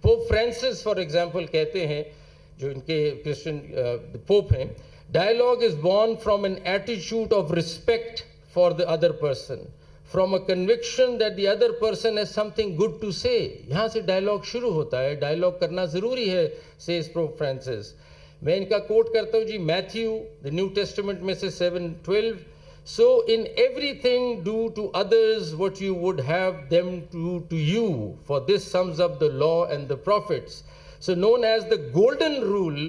Pope Francis for example کہتے ہیں, جو ان کے کرسچن پوپ ہیں, dialogue is born from an ایٹیچیوڈ of respect for the other person, from a conviction that the other person has something good to say. یہاں سے dialogue شروع ہوتا ہے, ڈائلاگ کرنا ضروری ہے, سیز پوپ فرانسس. میں ان کا کوٹ کرتا ہوں جی, میتھیو دا نیو ٹیسٹمنٹ میں سے 7:12, so in everything do to others what you would have them do to you, for this sums up the law and the prophets. So known as the golden rule,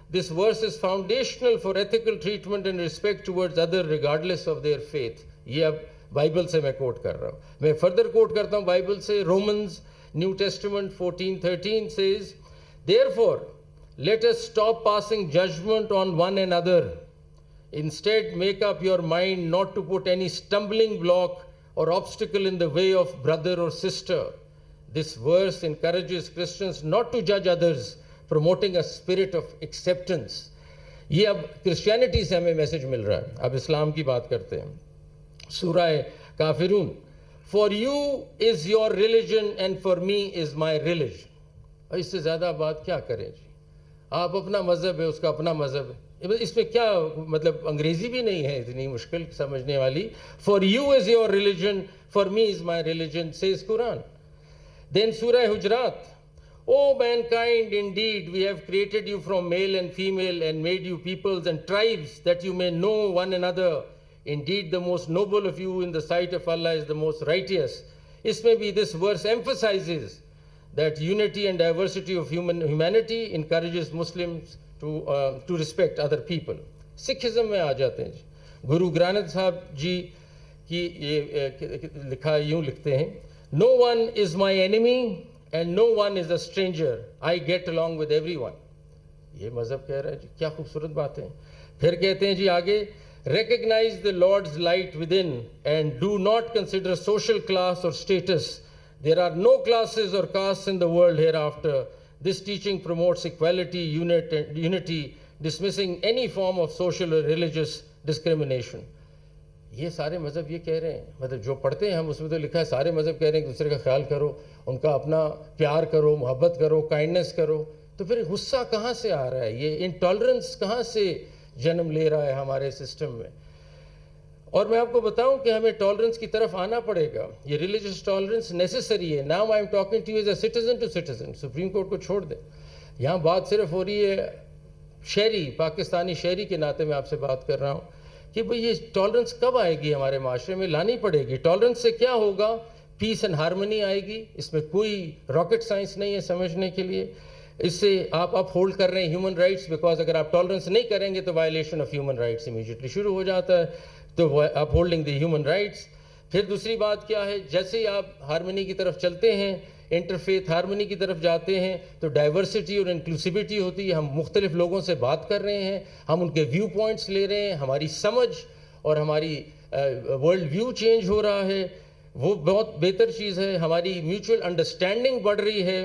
this verse is foundational for ethical treatment and respect towards others regardless of their faith. یہ اب Bible سے میں کوٹ کر رہا ہوں. میں further کوٹ کرتا ہوں بائبل سے. Romans new testament 14:13 says, therefore let us stop passing judgment on one another. Instead, make up your mind not to put any stumbling block or obstacle in the way of brother or sister. This verse encourages Christians not to judge others, promoting a spirit of acceptance. یہ اب Christianity سے ہمیں message مل رہا ہے. اب اسلام کی بات کرتے ہیں. سورہ کافرون, for you is your religion and for me is my religion. اس سے زیادہ بات کیا کریں جی, آپ اپنا مذہب ہے, اس کا اپنا مذہب ہے. اس میں کیا مطلب, انگریزی بھی نہیں ہے اتنی مشکل سمجھنے والی. For you is your religion, for me is my religion, says Quran. Then Surah Hujurat, O mankind, indeed we have created you from male and female and made you peoples and tribes that you may know one another. Indeed the most noble of you in the sight of Allah is the most righteous. اس میں بھی this verse emphasizes that unity and diversity of humanity encourages Muslims to respect other people. Sikhism میں آ جاتے ہیں جی. گرو گرانتھ صاحب جی کی یہ لکھا, یوں لکھتے ہیں, no one is my enemy and no one is a stranger, I get along with everyone. یہ مذہب کہہ رہا ہے جی, کیا خوبصورت بات ہے. پھر کہتے ہیں جی آگے, recognize the Lord's light within and do not consider social class or status. There are no classes or castes in the world hereafter. This teaching promotes equality, unity, dismissing any form of social or religious discrimination. یہ سارے مذہب یہ کہہ رہے ہیں, مطلب جو پڑھتے ہیں ہم اس میں تو لکھا ہے سارے مذہب کہہ رہے ہیں کہ دوسرے کا خیال کرو, ان کا اپنا پیار کرو, محبت کرو, کائنڈنس کرو. تو پھر غصہ کہاں سے آ رہا ہے, یہ انٹالرنس کہاں سے جنم لے رہا ہے ہمارے سسٹم میں. اور میں آپ کو بتاؤں کہ ہمیں ٹالرنس کی طرف آنا پڑے گا. یہ ریلیجس ٹالرنس نیسیسری ہے. Now I am talking to you as a citizen to citizen. Supreme court کو چھوڑ دیں, یہاں بات صرف ہو رہی ہے شہری, پاکستانی شہری کے ناطے میں آپ سے بات کر رہا ہوں کہ بھئی یہ ٹالرنس کب آئے گی ہمارے معاشرے میں. لانی پڑے گی. ٹالرنس سے کیا ہوگا, پیس اینڈ ہارمنی آئے گی. اس میں کوئی راکٹ سائنس نہیں ہے سمجھنے کے لیے. اس سے آپ اپ ہولڈ کر رہے ہیں ہیومن رائٹس, بیکاز اگر آپ ٹالرنس نہیں کریں گے تو violation of human rights immediately شروع ہو جاتا ہے. تو اپ ہولڈنگ دی ہیومن رائٹس. پھر دوسری بات کیا ہے, جیسے ہی آپ ہارمنی کی طرف چلتے ہیں, انٹرفیتھ ہارمنی کی طرف جاتے ہیں, تو ڈائیورسٹی اور انکلوسیوٹی ہوتی ہے. ہم مختلف لوگوں سے بات کر رہے ہیں, ہم ان کے ویو پوائنٹس لے رہے ہیں, ہماری سمجھ اور ہماری ورلڈ ویو چینج ہو رہا ہے. وہ بہت بہتر چیز ہے. ہماری میوچل انڈرسٹینڈنگ بڑھ رہی ہے,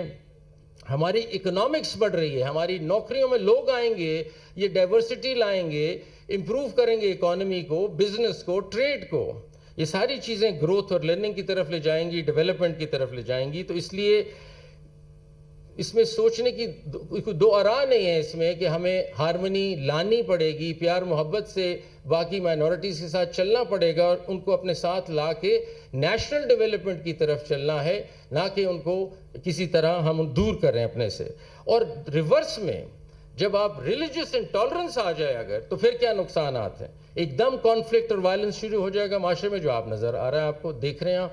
ہماری اکنامکس بڑھ رہی ہے, ہماری نوکریوں میں لوگ آئیں گے, یہ ڈائیورسٹی لائیں گے, امپروو کریں گے اکانومی کو, بزنس کو, ٹریڈ کو. یہ ساری چیزیں گروتھ اور لرننگ کی طرف لے جائیں گی, ڈیولپمنٹ کی طرف لے جائیں گی. تو اس لیے اس میں سوچنے کی کوئی دو آراء نہیں ہے اس میں کہ ہمیں ہارمنی لانی پڑے گی, پیار محبت سے باقی مائنورٹیز کے ساتھ چلنا پڑے گا, اور ان کو اپنے ساتھ لا کے نیشنل ڈیولپمنٹ کی طرف چلنا ہے, نہ کہ ان کو کسی طرح ہم دور کریں اپنے سے. اور ریورس میں جب آپ ریلیجس انٹالرنس آ جائے اگر, تو پھر کیا نقصانات ہیں. ایک دم کانفلکٹ اور وائلنس شروع ہو جائے گا معاشرے میں, جو آپ نظر آ رہا ہے, آپ کو دیکھ رہے ہیں.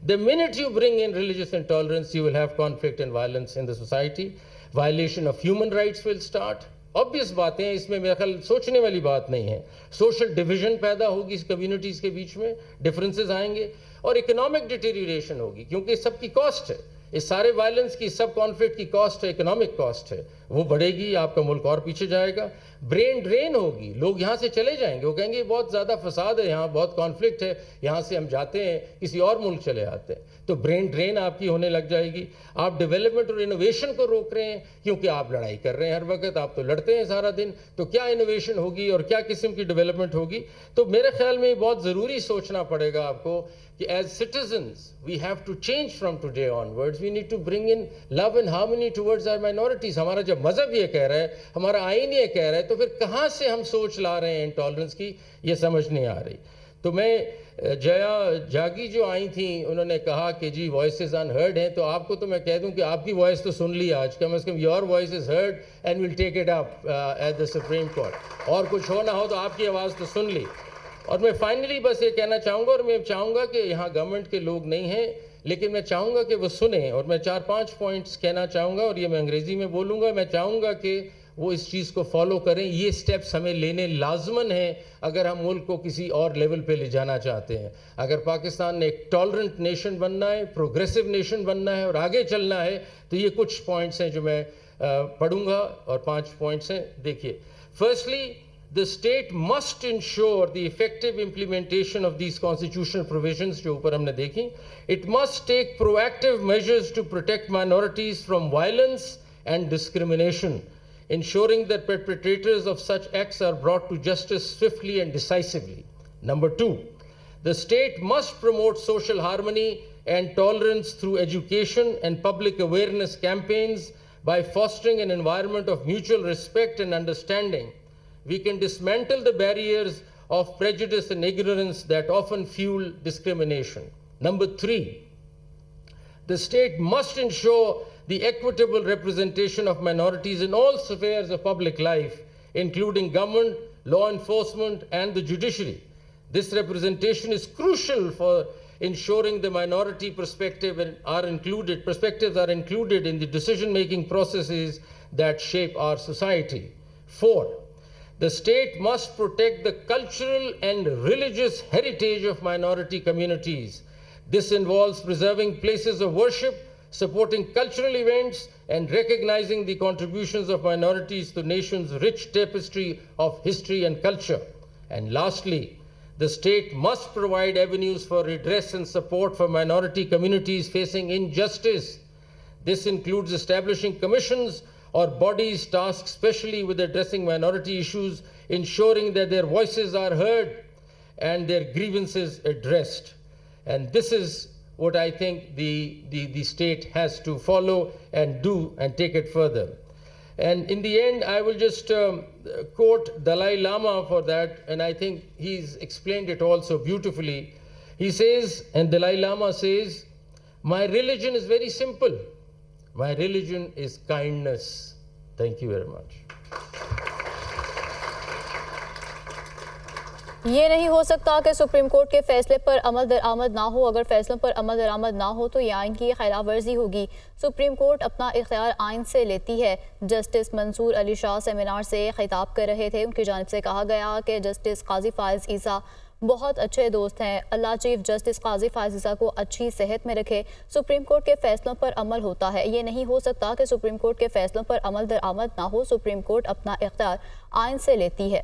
The minute you bring in religious intolerance, you will have conflict and violence in the society. Violation of human rights will start. Obvious باتیں ہیں, اس میں میرا خیال سوچنے والی بات نہیں ہے. سوشل ڈویژن پیدا ہوگی اس کمیونٹیز کے بیچ میں, ڈفرینسز آئیں گے, اور اکنامک ڈیٹیریوریشن ہوگی, کیونکہ سب کی کاسٹ ہے. اس سارے وائلنس کی, سب کانفلکٹ کی کاسٹ ہے, اکنامک کاسٹ ہے. وہ بڑھے گی، آپ کا ملک اور پیچھے جائے گا. برین ڈرین ہوگی، لوگ یہاں سے چلے جائیں گے، وہ کہیں گے بہت زیادہ فساد ہے یہاں، بہت کانفلکٹ ہے یہاں سے، ہم جاتے ہیں کسی اور ملک چلے آتے ہیں. تو برین ڈرین آپ کی ہونے لگ جائے گی. آپ ڈیولپمنٹ اور انوویشن کو روک رہے ہیں کیونکہ آپ لڑائی کر رہے ہیں ہر وقت، آپ تو لڑتے ہیں سارا دن. تو کیا انوویشن ہوگی اور کیا قسم کی ڈیولپمنٹ ہوگی؟ تو میرے خیال میں یہ بہت ضروری سوچنا پڑے گا آپ کو کہ as citizens we have to change from today onwards. We need to bring in love and harmony towards our minorities. ہمارا جب مذہب یہ کہہ رہا ہے، ہمارا آئین یہ کہہ رہا ہے، تو پھر کہاں سے ہم سوچ لا رہے ہیں انٹالرنس کی؟ یہ سمجھ نہیں آ رہی. تو میں جیا جاگی جو آئی تھیں، انہوں نے کہا کہ جی وائسز ان ہرڈ ہیں، تو آپ کو تو میں کہہ دوں کہ آپ کی وائس تو سن لی آج، کم از کم your voice is heard and we'll take it up at the Supreme Court. اور کچھ ہو نہ ہو تو آپ کی آواز تو سن لی. اور میں فائنلی بس یہ کہنا چاہوں گا، اور میں چاہوں گا کہ یہاں گورنمنٹ کے لوگ نہیں ہیں لیکن میں چاہوں گا کہ وہ سنیں، اور میں 4-5 پوائنٹس کہنا چاہوں گا، اور یہ میں انگریزی میں بولوں گا. میں چاہوں گا کہ وہ اس چیز کو فالو کریں. یہ سٹیپس ہمیں لینے لازماً ہیں اگر ہم ملک کو کسی اور لیول پہ لے جانا چاہتے ہیں. اگر پاکستان نے ایک ٹالرنٹ نیشن بننا ہے، پروگریسو نیشن بننا ہے اور آگے چلنا ہے، تو یہ کچھ پوائنٹس ہیں جو میں پڑھوں گا، اور 5 پوائنٹس ہیں. دیکھیے، firstly the state must ensure the effective implementation of these constitutional provisions جو اوپر ہم نے دیکھی. It must take proactive measures to protect minorities from violence and discrimination, ensuring that perpetrators of such acts are brought to justice swiftly and decisively. Number 2, the state must promote social harmony and tolerance through education and public awareness campaigns by fostering an environment of mutual respect and understanding. We can dismantle the barriers of prejudice and ignorance that often fuel discrimination. Number 3, the state must ensure the equitable representation of minorities in all spheres of public life, including government, law enforcement, and the judiciary. This representation is crucial for ensuring the minority perspectives are included in the decision-making processes that shape our society. 4, the state must protect the cultural and religious heritage of minority communities. This involves preserving places of worship, supporting cultural events, and recognizing the contributions of minorities to the nation's rich tapestry of history and culture. And lastly, the state must provide avenues for redress and support for minority communities facing injustice. This includes establishing commissions or bodies tasked specially with addressing minority issues, ensuring that their voices are heard and their grievances addressed. And this is what I think the state has to follow and do and take it further. And in the end, I will just quote Dalai Lama for that, and I think he's explained it all so beautifully. He says, and Dalai Lama says, "My religion is very simple. My religion is kindness." Thank you very much. یہ نہیں ہو سکتا کہ supreme court کے فیصلے پر عمل درآمد نہ ہو. اگر فیصلوں پر عمل درآمد نہ ہو تو یہ آئین کی خلاف ورزی ہوگی. سپریم کورٹ اپنا اختیار آئین سے لیتی ہے. جسٹس منصور علی شاہ سیمینار سے خطاب کر رہے تھے. ان کی جانب سے کہا گیا کہ جسٹس قاضی فائز عیسیٰ بہت اچھے دوست ہیں. اللہ چیف جسٹس قاضی فائز عیسیٰ کو اچھی صحت میں رکھے. سپریم کورٹ کے فیصلوں پر عمل ہوتا ہے. یہ نہیں ہو سکتا کہ سپریم کورٹ کے فیصلوں پر عمل درآمد نہ ہو. سپریم کورٹ اپنا اختیار آئین سے لیتی ہے.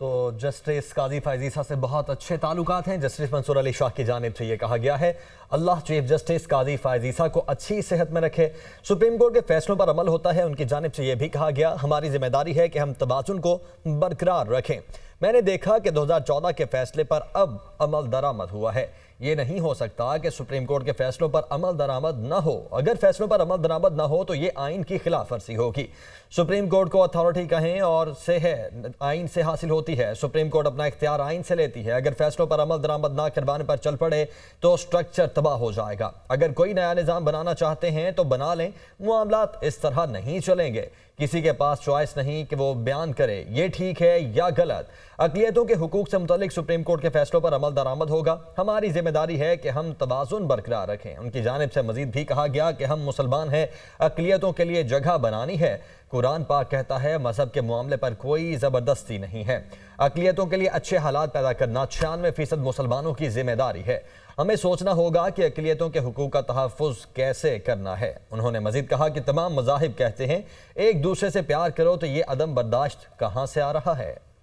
تو جسٹس قاضی فائز عیسیٰ سے بہت اچھے تعلقات ہیں. جسٹس منصور علی شاہ کی جانب سے یہ کہا گیا ہے اللہ چیف جسٹس قاضی فائز عیسیٰ کو اچھی صحت میں رکھے. سپریم کورٹ کے فیصلوں پر عمل ہوتا ہے. ان کی جانب سے یہ بھی کہا گیا ہماری ذمہ داری ہے کہ ہم توازن کو برقرار رکھیں. میں نے دیکھا کہ 2014 کے فیصلے پر اب عمل درآمد ہوا ہے. یہ نہیں ہو سکتا کہ سپریم کورٹ کے فیصلوں پر عمل درآمد نہ ہو. اگر فیصلوں پر عمل درآمد نہ ہو تو یہ آئین کی خلاف ورزی ہوگی. سپریم کورٹ کو اتھارٹی کہیں اور سے ہے آئین سے حاصل ہوتی ہے. سپریم کورٹ اپنا اختیار آئین سے لیتی ہے. اگر فیصلوں پر عمل درآمد نہ کروانے پر چل پڑے تو سٹرکچر تباہ ہو جائے گا. اگر کوئی نیا نظام بنانا چاہتے ہیں تو بنا لیں. معاملات اس طرح نہیں چلیں گے. کسی کے پاس چوائس نہیں کہ وہ بیان کرے یہ ٹھیک ہے یا غلط. اقلیتوں کے حقوق سے متعلق سپریم کورٹ کے فیصلوں پر عمل درآمد ہوگا. ہماری ذمہ داری ہے کہ ہم توازن برقرار رکھیں. ان کی جانب سے مزید بھی کہا گیا کہ ہم مسلمان ہیں, اقلیتوں کے لیے جگہ بنانی ہے. قرآن پاک کہتا ہے مذہب کے معاملے پر کوئی زبردستی نہیں ہے. اقلیتوں کے لیے اچھے حالات پیدا کرنا 96% مسلمانوں کی ذمہ داری ہے. ہمیں سوچنا ہوگا کہ اقلیتوں کے حقوق کا تحفظ کیسے کرنا ہے۔ انہوں نے مزید کہا کہ تمام مذاہب کہتے ہیں ایک دوسرے سے پیار کرو، تو یہ عدم برداشت کہاں سے آ رہا ہے؟